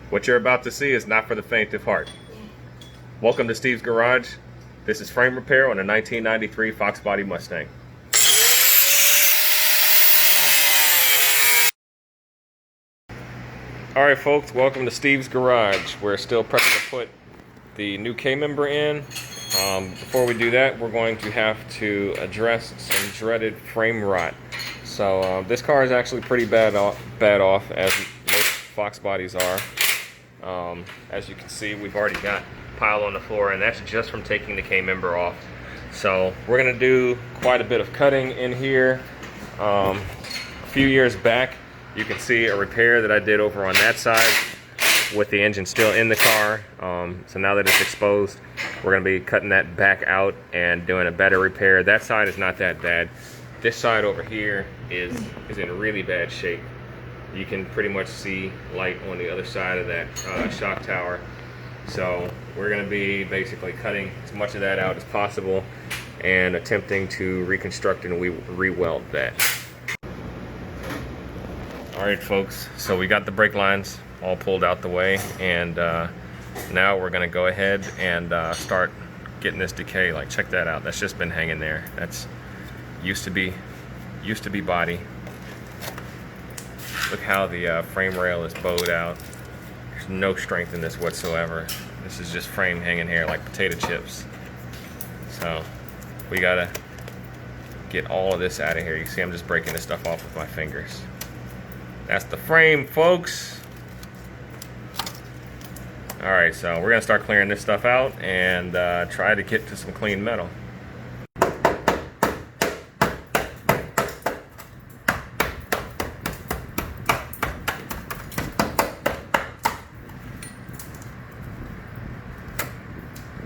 What you're about to see is not for the faint of heart. Welcome to Steve's Garage. This is frame repair on a 1993 Foxbody Mustang. Alright folks, welcome to Steve's Garage. We're still prepping to put the new K-member in. Before we do that, we're going to have to address some dreaded frame rot. So this car is actually pretty bad off, as most Fox bodies are. As you can see, we've already got pile on the floor, and that's just from taking the K-member off. So we're going to do quite a bit of cutting in here. A few years back, you can see a repair that I did over on that side with the engine still in the car. So now that it's exposed, we're going to be cutting that back out and doing a better repair. That side is not that bad. This side over here is in really bad shape. You can pretty much see light on the other side of that shock tower. So we're going to be basically cutting as much of that out as possible and attempting to reconstruct and re-weld that. Alright folks, so we got the brake lines all pulled out the way, and now we're going to go ahead and start getting this decay. Like, check that out. That's just been hanging there. That's used to be body. Look how the frame rail is bowed out. There's no strength in this whatsoever. This is just frame hanging here like potato chips. So we gotta get all of this out of here. You see I'm just breaking this stuff off with my fingers. That's the frame, folks. Alright, so we're gonna start clearing this stuff out and try to get to some clean metal.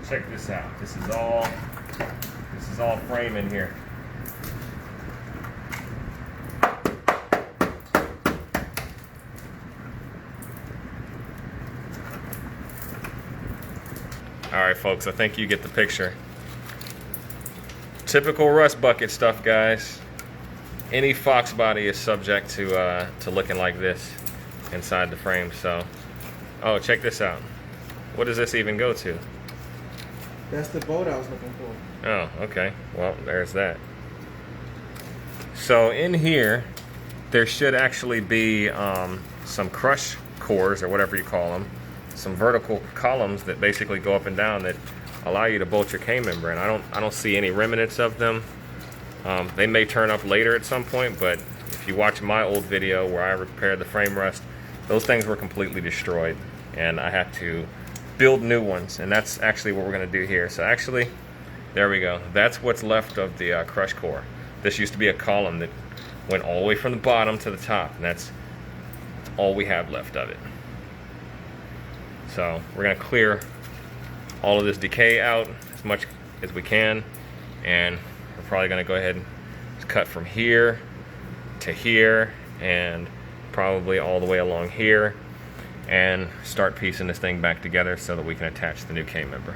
Check this out. This is all frame in here. Alright folks, I think you get the picture. Typical rust bucket stuff, guys. Any Fox body is subject to looking like this inside the frame. So, oh, check this out. What does this even go to? That's the bolt I was looking for. Oh, okay. Well, there's that. So in here, there should actually be some crush cores, or whatever you call them, some vertical columns that basically go up and down that allow you to bolt your K-member. And I don't see any remnants of them. They may turn up later at some point, but if you watch my old video where I repaired the frame rust, those things were completely destroyed, and I had to build new ones, and that's actually what we're going to do here. So actually, there we go. That's what's left of the crush core. This used to be a column that went all the way from the bottom to the top, and that's all we have left of it. So we're going to clear all of this decay out as much as we can, and we're probably going to go ahead and cut from here to here and probably all the way along here, and start piecing this thing back together so that we can attach the new K-member.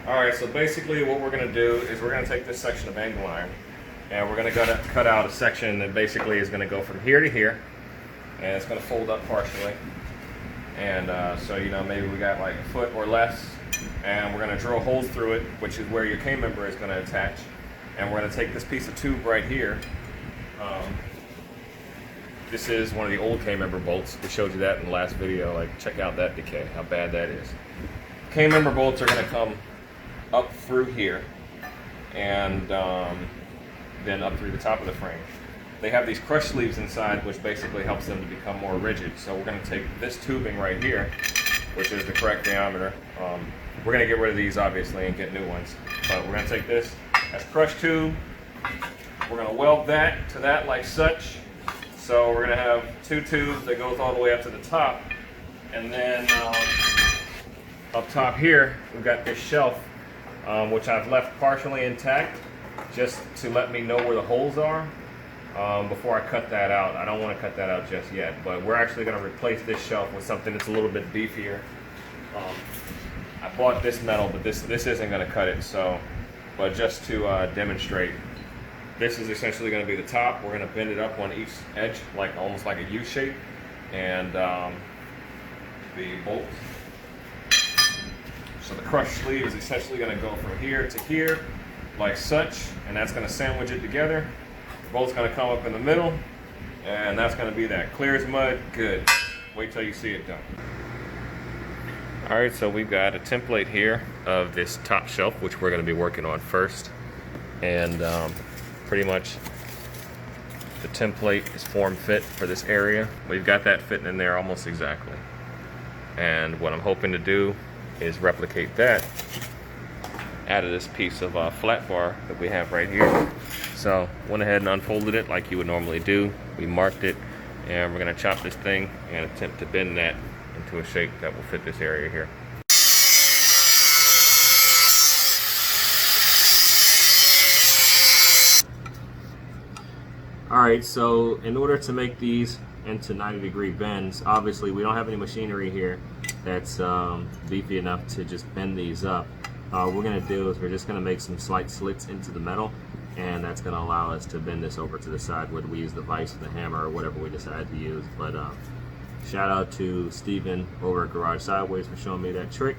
Alright, so basically what we're going to do is we're going to take this section of angle iron, and we're going to cut out a section that basically is going to go from here to here, and it's going to fold up partially. And so, you know, maybe we got like a foot or less, and we're going to drill holes through it, which is where your K-member is going to attach. And we're going to take this piece of tube right here. This is one of the old K-member bolts. We showed you that in the last video. Like, check out that decay, how bad that is. K-member bolts are going to come up through here, and then up through the top of the frame. They have these crush sleeves inside, which basically helps them to become more rigid. So we're going to take this tubing right here, which is the correct diameter. We're going to get rid of these, obviously, and get new ones. But we're going to take this as crush tube. We're going to weld that to that like such. So we're going to have two tubes that goes all the way up to the top. And then up top here, we've got this shelf, which I've left partially intact, just to let me know where the holes are. Before I cut that out. I don't want to cut that out just yet, but we're actually going to replace this shelf with something that's a little bit beefier. I bought this metal, but this isn't going to cut it. So, but just to demonstrate, this is essentially going to be the top. We're going to bend it up on each edge, like almost like a U shape, and the bolt. So the crush sleeve is essentially going to go from here to here, like such, and that's going to sandwich it together. The bolt's going to come up in the middle, and that's going to be that. Clear as mud, good. Wait till you see it done. All right, so we've got a template here of this top shelf, which we're going to be working on first, and pretty much the template is form fit for this area. We've got that fitting in there almost exactly, and what I'm hoping to do is replicate that out of this piece of flat bar that we have right here. So went ahead and unfolded it like you would normally do. We marked it, and we're going to chop this thing and attempt to bend that into a shape that will fit this area here. Alright, so in order to make these into 90-degree bends, obviously we don't have any machinery here that's beefy enough to just bend these up. What we're going to do is we're just going to make some slight slits into the metal, and that's going to allow us to bend this over to the side, whether we use the vise, the hammer, or whatever we decide to use. But shout out to Steven over at Garage Sideways for showing me that trick.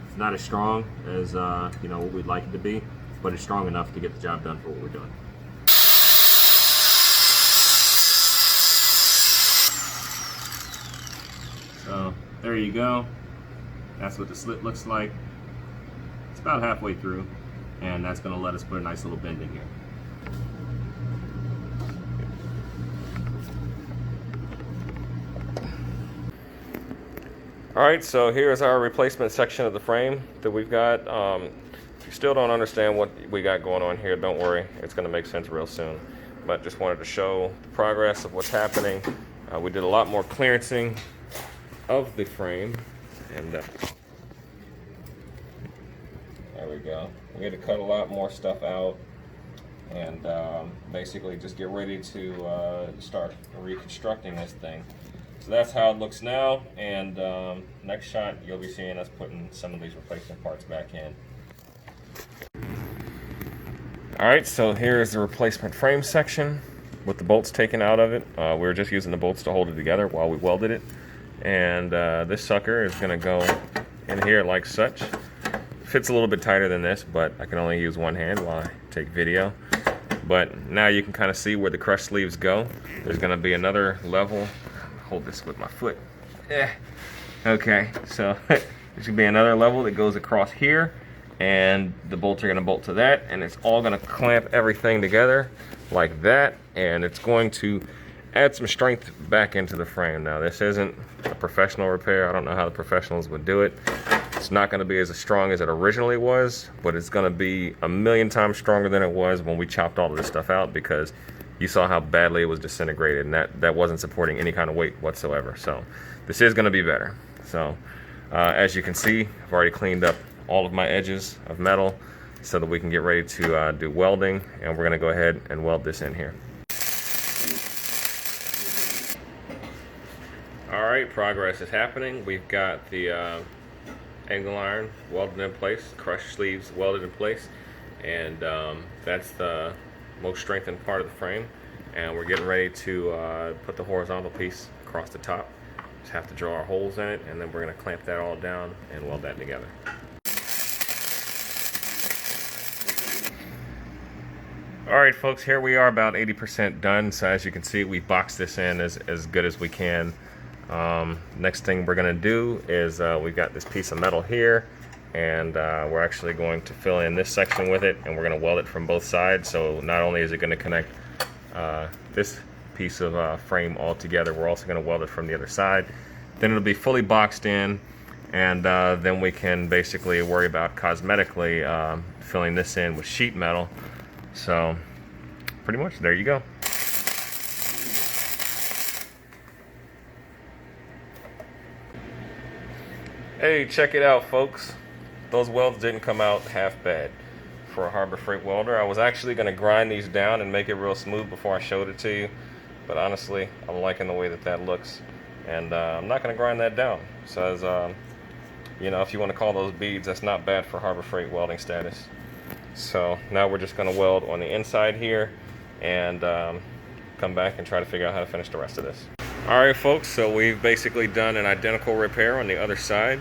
It's not as strong as you know, what we'd like it to be, but it's strong enough to get the job done for what we're doing. So there you go. That's what the slit looks like. It's about halfway through, and that's going to let us put a nice little bend in here. Alright, so here's our replacement section of the frame that we've got. If you still don't understand what we got going on here, don't worry, it's going to make sense real soon. But just wanted to show the progress of what's happening. We did a lot more clearancing of the frame, and there we go. We had to cut a lot more stuff out, and basically just get ready to start reconstructing this thing. So that's how it looks now, and next shot you'll be seeing us putting some of these replacement parts back in. Alright, so here's the replacement frame section with the bolts taken out of it. We were just using the bolts to hold it together while we welded it. And this sucker is going to go in here like such. Fits a little bit tighter than this, but I can only use one hand while I take video. But now you can kind of see where the crush sleeves go. There's going to be another level. Hold this with my foot. Okay, so there should be another level that goes across here, and the bolts are going to bolt to that, and it's all going to clamp everything together like that, and it's going to add some strength back into the frame. Now, this isn't a professional repair. I don't know how the professionals would do it. It's not going to be as strong as it originally was, but it's going to be 1,000,000 times stronger than it was when we chopped all of this stuff out, because you saw how badly it was disintegrated, and that wasn't supporting any kind of weight whatsoever. So this is going to be better. So as you can see, I've already cleaned up all of my edges of metal so that we can get ready to do welding, and we're going to go ahead and weld this in here. Alright, progress is happening. We've got the angle iron welded in place, crush sleeves welded in place, and that's the most strengthened part of the frame. And we're getting ready to put the horizontal piece across the top. Just have to drill our holes in it, and then we're going to clamp that all down and weld that together. Alright folks, here we are about 80% done. So as you can see, we boxed this in as good as we can. Next thing we're going to do is we've got this piece of metal here, and we're actually going to fill in this section with it, and we're going to weld it from both sides. So not only is it going to connect this piece of frame all together, we're also going to weld it from the other side. Then it'll be fully boxed in, and then we can basically worry about cosmetically filling this in with sheet metal. So pretty much there you go. Hey, check it out folks. Those welds didn't come out half bad for a Harbor Freight welder. I was actually going to grind these down and make it real smooth before I showed it to you, but honestly I'm liking the way that looks, and I'm not going to grind that down. So as you know, if you want to call those beads, that's not bad for Harbor Freight welding status. So now we're just going to weld on the inside here and come back and try to figure out how to finish the rest of this. All right, folks, so we've basically done an identical repair on the other side.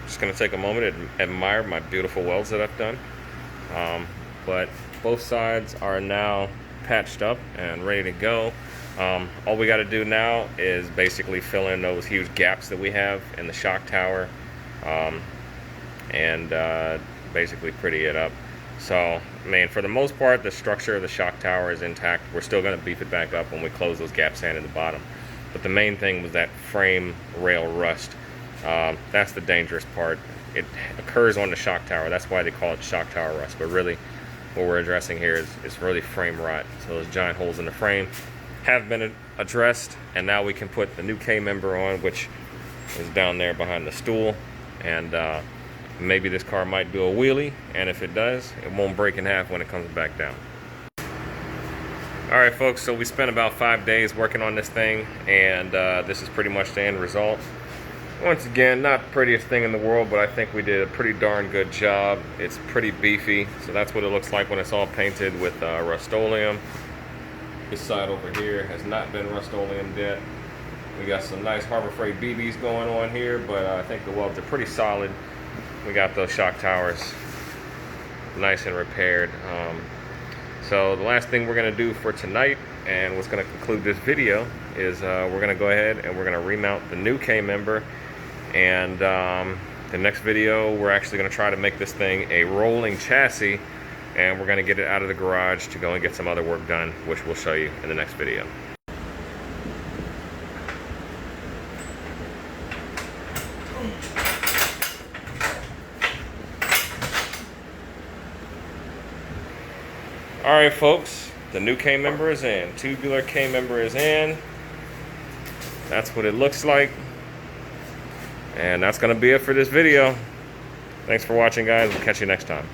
Just going to take a moment and admire my beautiful welds that I've done. But both sides are now patched up and ready to go. All we got to do now is basically fill in those huge gaps that we have in the shock tower, and basically pretty it up. So, I mean, for the most part, the structure of the shock tower is intact. We're still going to beef it back up when we close those gaps in at the bottom. But the main thing was that frame rail rust. That's the dangerous part. It occurs on the shock tower. That's why they call it shock tower rust. But really, what we're addressing here is really frame rot. So those giant holes in the frame have been addressed, and now we can put the new K-member on, which is down there behind the stool. And maybe this car might do a wheelie, and if it does, it won't break in half when it comes back down. All right, folks, so we spent about 5 days working on this thing, and this is pretty much the end result. Once again, not the prettiest thing in the world, but I think we did a pretty darn good job. It's pretty beefy, so that's what it looks like when it's all painted with Rust-Oleum. This side over here has not been Rust-Oleum yet. We got some nice Harbor Freight BBs going on here, but I think the welds are pretty solid. We got those shock towers nice and repaired. So the last thing we're going to do for tonight, and what's going to conclude this video, is we're going to go ahead and we're going to remount the new K-member. And the next video, we're actually going to try to make this thing a rolling chassis, and we're going to get it out of the garage to go and get some other work done, which we'll show you in the next video. All right, folks, the new K-member is in. Tubular K-member is in. That's what it looks like. And that's going to be it for this video. Thanks for watching, guys. We'll catch you next time.